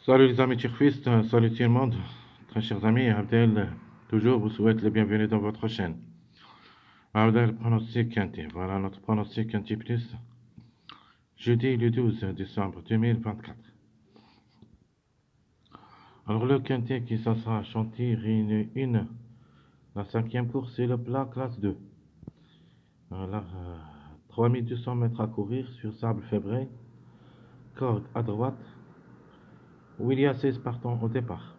Salut les amis turfistes, salut tout le monde. Très chers amis, Abdel, toujours vous souhaite le bienvenu dans votre chaîne. Abdel, pronostic quinté. Voilà notre pronostic quinté plus. Jeudi le 12 décembre 2024. Alors le quinté qui ça sera Chantilly 1. La cinquième course c'est le plat classe 2. Alors, 3200 mètres à courir sur sable fébré. Corde à droite. Où il y a 16 partants au départ.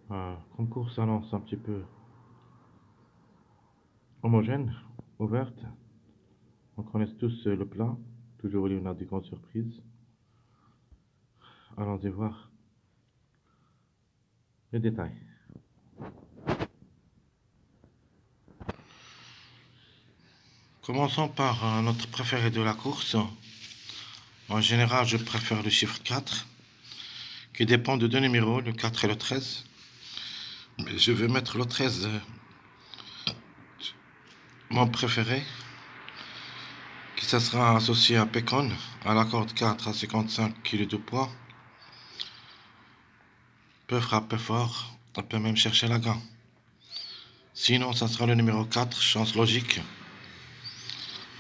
Comme course annonce un petit peu homogène, ouverte. On connaît tous le plat. Toujours il y en a des grandes surprises. Allons-y voir les détails. Commençons par notre préféré de la course. En général, je préfère le chiffre 4, qui dépend de deux numéros, le 4 et le 13. Mais je vais mettre le 13, mon préféré, qui ça sera associé à Pécon, à la corde 4 à 55 kg de poids. Peut frapper fort, on peut même chercher la gain. Sinon, ça sera le numéro 4, chance logique.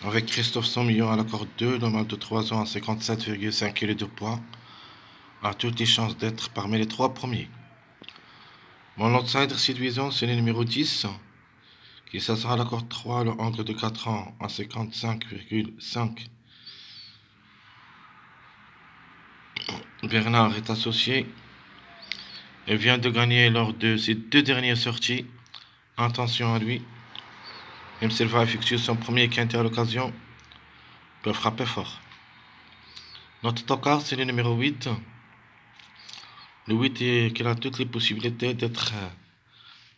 Avec Christophe Sommillon à la corde 2, normal de 3 ans à 57,5 kg de poids, a toutes les chances d'être parmi les 3 premiers. Mon outsider séduisant, c'est le numéro 10, qui ça sera à la corde 3, le angle de 4 ans à 55,5. Bernard est associé et vient de gagner lors de ses 2 dernières sorties. Attention à lui, même s'il va effectuer son premier quintet à l'occasion, peut frapper fort. Notre tocard, c'est le numéro 8. Le 8 est qu'il a toutes les possibilités d'être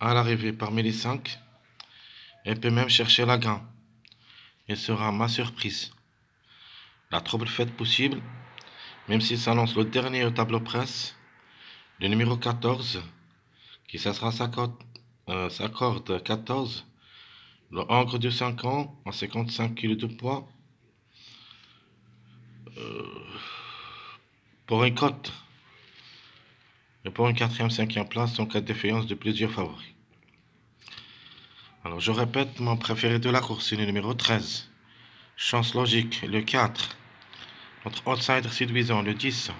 à l'arrivée parmi les 5 et peut même chercher la gain. Et sera ma surprise. La trouble faite possible, même s'il s'annonce le dernier au tableau presse, le numéro 14, qui ça sera sa corde 14, le ancre de 5 ans en 55 kg de poids, pour une cote et pour une 4e, 5e place en cas de défaillance de plusieurs favoris. Alors je répète, mon préféré de la course c'est le numéro 13, chance logique le 4, notre outsider séduisant le 10,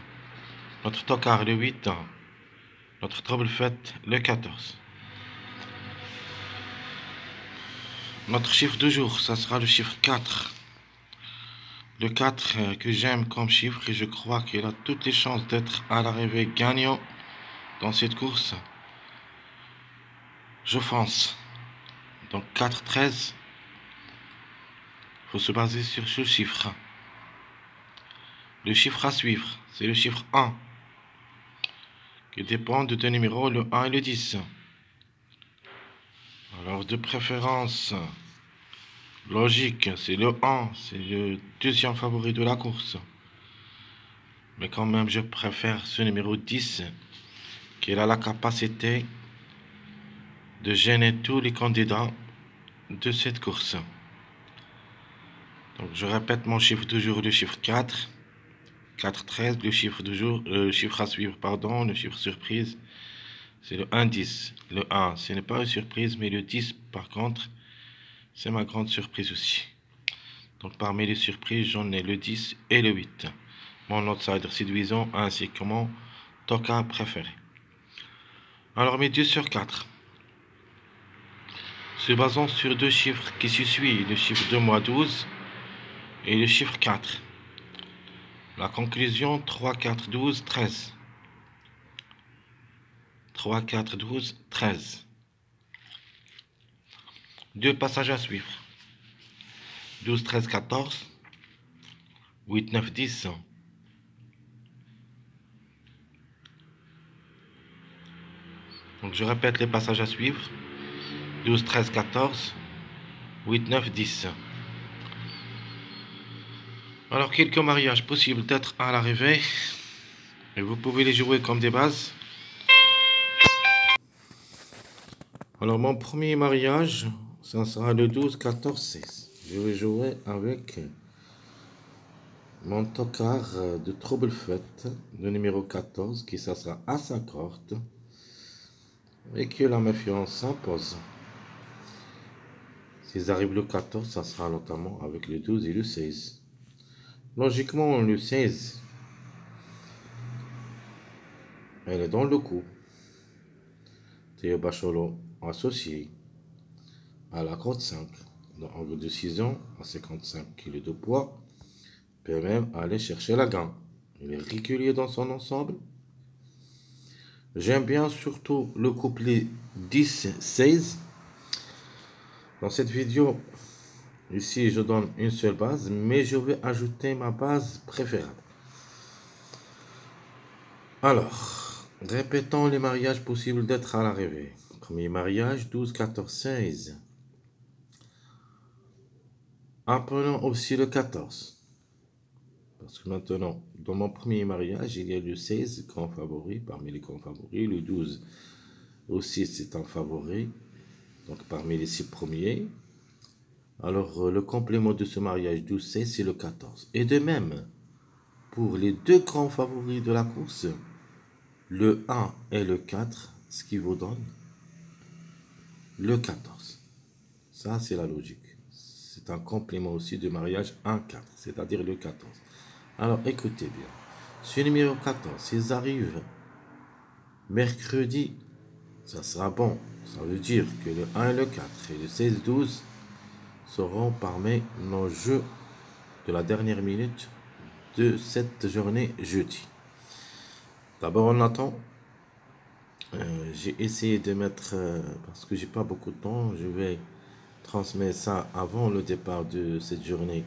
notre tocard le 8, notre trouble faite le 14. Notre chiffre du jour, ça sera le chiffre 4. Le 4 que j'aime comme chiffre et je crois qu'il a toutes les chances d'être à l'arrivée gagnant dans cette course. Je fonce. Donc 4, 13. Il faut se baser sur ce chiffre. Le chiffre à suivre, c'est le chiffre 1. Qui dépend de deux numéros, le 1 et le 10. Alors de préférence logique, c'est le 1, c'est le deuxième favori de la course. Mais quand même, je préfère ce numéro 10, qui a la capacité de gêner tous les candidats de cette course. Donc je répète mon chiffre du jour, le chiffre 4. 4, 13, le chiffre du jour, le chiffre à suivre, pardon, le chiffre surprise, c'est le 1, 10. Le 1, ce n'est pas une surprise, mais le 10, par contre, c'est ma grande surprise aussi. Donc parmi les surprises, j'en ai le 10 et le 8. Mon outsider séduisant ainsi que mon tocard préféré. Alors mes 2 sur 4. Se basant sur deux chiffres qui se suivent, le chiffre 2 mois 12 et le chiffre 4. La conclusion 3, 4, 12, 13. 3, 4, 12, 13. Deux passages à suivre. 12, 13, 14. 8, 9, 10. Donc je répète les passages à suivre. 12, 13, 14. 8, 9, 10. Alors quelques mariages possibles d'être à l'arrivée. Et vous pouvez les jouer comme des bases. Alors mon premier mariage, ça sera le 12, 14, 16. Je vais jouer avec mon tocard de Trouble-Fête, le numéro 14, qui ça sera à sa corde, et que la méfiance s'impose. S'ils arrivent le 14, ça sera notamment avec le 12 et le 16. Logiquement, le 16, elle est dans le coup. Théo Bacholo associé à la corde 5, dans angle de 6 ans, à 55 kg de poids, peut même aller chercher la gain. Il est régulier dans son ensemble. J'aime bien surtout le couplet 10-16. Dans cette vidéo, ici je donne une seule base, mais je vais ajouter ma base préférable. Alors, répétons les mariages possibles d'être à l'arrivée. Premier mariage, 12, 14, 16. Appelons aussi le 14. Parce que maintenant, dans mon premier mariage, il y a le 16 grand favori, parmi les grands favoris. Le 12 aussi, c'est un favori, donc parmi les 6 premiers. Alors, le complément de ce mariage 12-16, c'est le 14. Et de même, pour les deux grands favoris de la course, le 1 et le 4, ce qui vous donne le 14. Ça, c'est la logique. C'est un complément aussi de mariage 1-4, c'est-à-dire le 14. Alors, écoutez bien. Ce numéro 14, s'ils arrivent mercredi, ça sera bon. Ça veut dire que le 1 et le 4 et le 16-12 seront parmi nos jeux de la dernière minute de cette journée jeudi. D'abord, on attend. J'ai essayé de mettre, parce que j'ai pas beaucoup de temps, je vais transmettre ça avant le départ de cette journée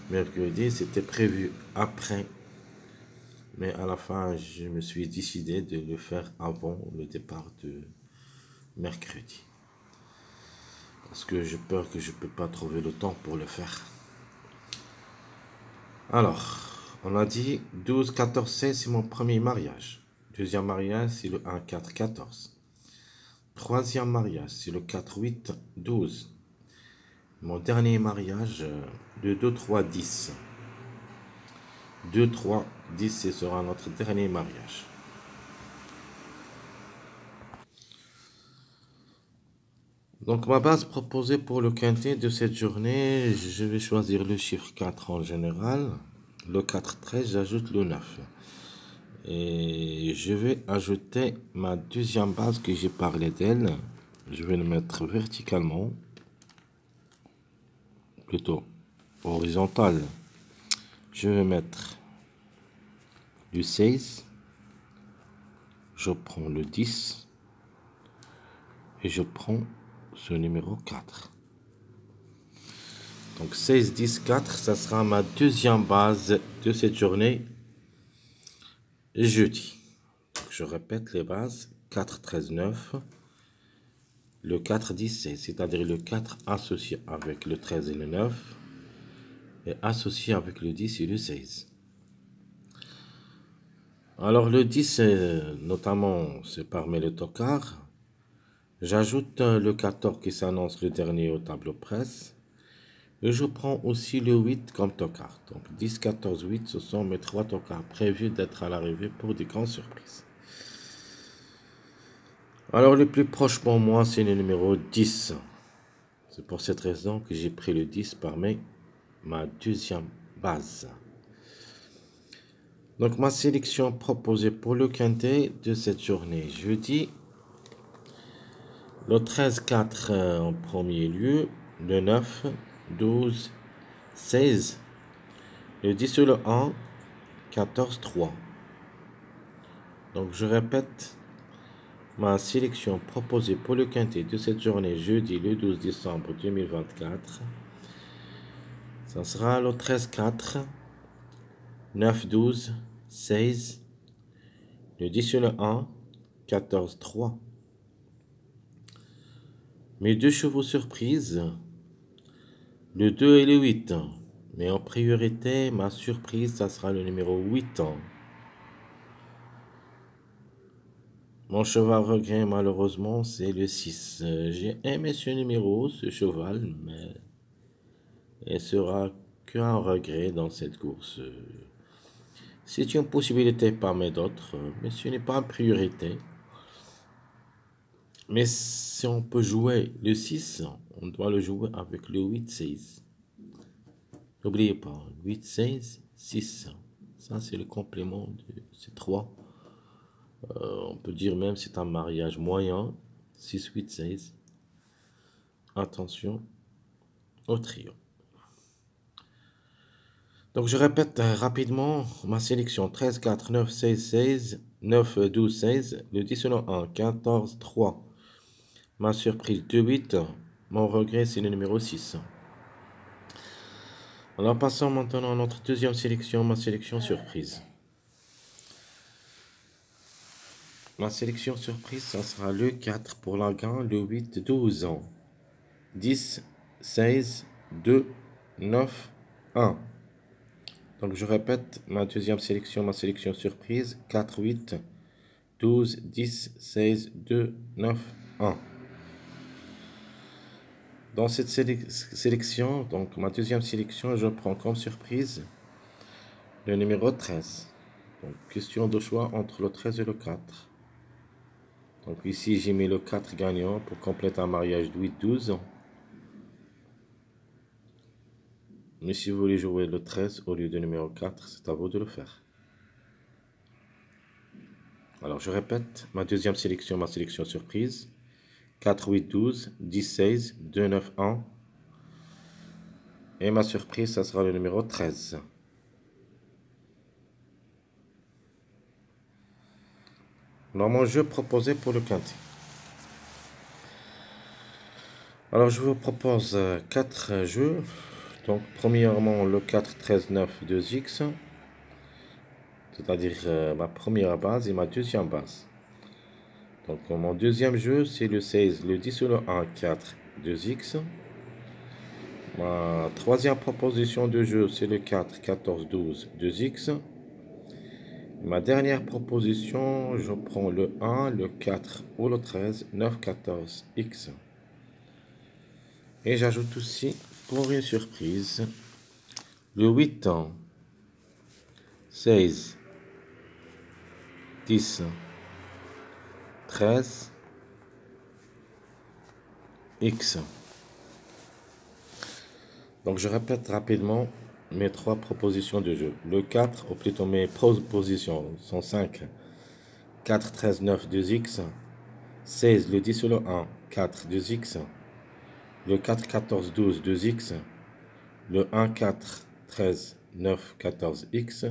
mercredi. C'était prévu après, mais à la fin, je me suis décidé de le faire avant le départ de mercredi. Parce que j'ai peur que je ne peux pas trouver le temps pour le faire. Alors, on a dit 12, 14, 16, c'est mon premier mariage. Deuxième mariage, c'est le 1, 4, 14. Troisième mariage, c'est le 4, 8, 12. Mon dernier mariage, le 2, 3, 10. 2, 3, 10, ce sera notre dernier mariage. Donc, ma base proposée pour le quintet de cette journée, je vais choisir le chiffre 4 en général. Le 4, 13, j'ajoute le 9. Et je vais ajouter ma deuxième base que j'ai parlé d'elle. Je vais le mettre verticalement, plutôt horizontal. Je vais mettre du 16. Je prends le 10. Et je prends ce numéro 4. Donc 16, 10, 4, ça sera ma deuxième base de cette journée jeudi. Donc, je répète les bases, 4, 13, 9, le 4, 10, 16, c'est-à-dire le 4 associé avec le 13 et le 9, et associé avec le 10 et le 16. Alors le 10, notamment, c'est parmi les tocards. J'ajoute le 14 qui s'annonce le dernier au tableau presse. Et je prends aussi le 8 comme tocard. Donc 10, 14, 8, ce sont mes 3 tocards prévus d'être à l'arrivée pour des grandes surprises. Alors le plus proche pour moi, c'est le numéro 10. C'est pour cette raison que j'ai pris le 10 parmi ma deuxième base. Donc ma sélection proposée pour le quintet de cette journée jeudi. Le 13, 4 en premier lieu. Le 9, 12, 16. Le 10 le 1, 14, 3. Donc je répète ma sélection proposée pour le quintet de cette journée jeudi le 12 décembre 2024. Ça sera le 13, 4, 9, 12, 16. Le 10 le 1, 14, 3. Mes deux chevaux surprises, le 2 et le 8. Mais en priorité, ma surprise, ça sera le numéro 8. Mon cheval regret, malheureusement, c'est le 6. J'ai aimé ce numéro, ce cheval, mais il sera qu'un regret dans cette course. C'est une possibilité parmi d'autres, mais ce n'est pas une priorité. Mais si on peut jouer le 6, on doit le jouer avec le 8-16. N'oubliez pas, 8-16, 6. Ça, c'est le complément de ces trois. On peut dire même c'est un mariage moyen, 6, 8, 16. Attention au trio. Donc je répète rapidement ma sélection 13, 4, 9, 16, 16, 9, 12, 16, le 10 selon 1, 14, 3. Ma surprise 2, 8, mon regret c'est le numéro 6. Alors passons maintenant à notre deuxième sélection, ma sélection surprise. Ma sélection surprise, ça sera le 4 pour la gagne, le 8, 12 ans. 10, 16, 2, 9, 1. Donc je répète ma deuxième sélection, ma sélection surprise, 4, 8, 12, 10, 16, 2, 9, 1. Dans cette sélection, donc ma deuxième sélection, je prends comme surprise le numéro 13. Donc question de choix entre le 13 et le 4. Donc ici j'ai mis le 4 gagnant pour compléter un mariage de 8, 12. Mais si vous voulez jouer le 13 au lieu du numéro 4, c'est à vous de le faire. Alors je répète, ma deuxième sélection, ma sélection surprise. 4, 8, 12, 10, 16, 2, 9, 1. Et ma surprise, ça sera le numéro 13. Alors mon jeu proposé pour le quintet. Alors je vous propose 4 jeux. Donc premièrement le 4, 13, 9, 2x. C'est-à-dire ma première base et ma deuxième base. Donc mon deuxième jeu c'est le 16, le 10 sur le 1, 4, 2x. Ma troisième proposition de jeu c'est le 4, 14, 12, 2x. Ma dernière proposition, je prends le 1, le 4 ou le 13, 9, 14, x. Et j'ajoute aussi, pour une surprise, le 8, 16, 10, 13, x. Donc je répète rapidement mes 3 propositions de jeu. Le 4, ou plutôt mes propositions, sont 5. 4, 13, 9, 2x. 16, le 10 sur le 1, 4, 2x. Le 4, 14, 12, 2x. Le 1, 4, 13, 9, 14, x.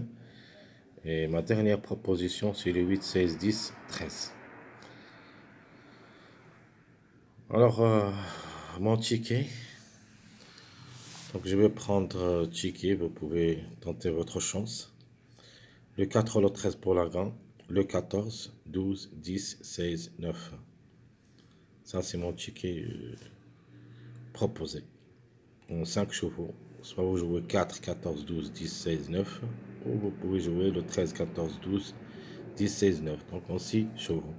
Et ma dernière proposition, c'est le 8, 16, 10, 13. Alors, mon ticket. Donc, je vais prendre ticket. Vous pouvez tenter votre chance. Le 4 ou le 13 pour la gagne. Le 14, 12, 10, 16, 9. Ça, c'est mon ticket proposé. En 5 chevaux. Soit vous jouez 4, 14, 12, 10, 16, 9. Ou vous pouvez jouer le 13, 14, 12, 10, 16, 9. Donc en 6 chevaux.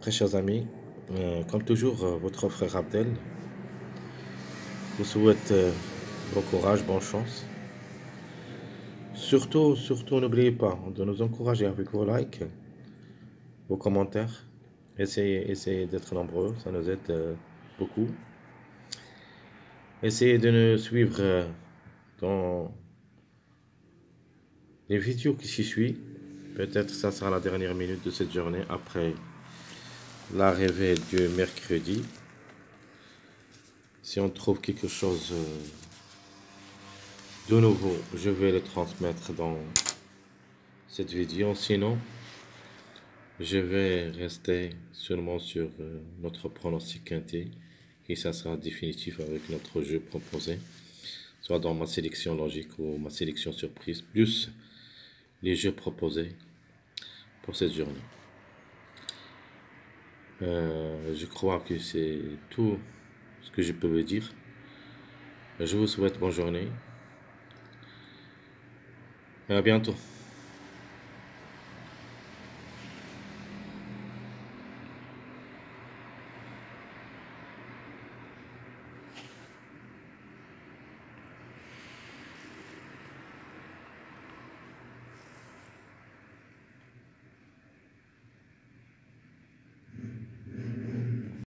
Très chers amis, comme toujours, votre frère Abdel vous souhaite bon courage, bonne chance. Surtout, n'oubliez pas de nous encourager avec vos likes, vos commentaires. Essayez d'être nombreux, ça nous aide beaucoup. Essayez de nous suivre dans les vidéos qui s'y suivent. Peut-être ça sera la dernière minute de cette journée après l'arrivée du mercredi. Si on trouve quelque chose de nouveau, je vais le transmettre dans cette vidéo. Sinon, je vais rester seulement sur notre pronostic quintet, et ça sera définitif avec notre jeu proposé, soit dans ma sélection logique ou ma sélection surprise, plus les jeux proposés pour cette journée. Je crois que c'est tout ce que je peux vous dire. Je vous souhaite bonne journée et à bientôt.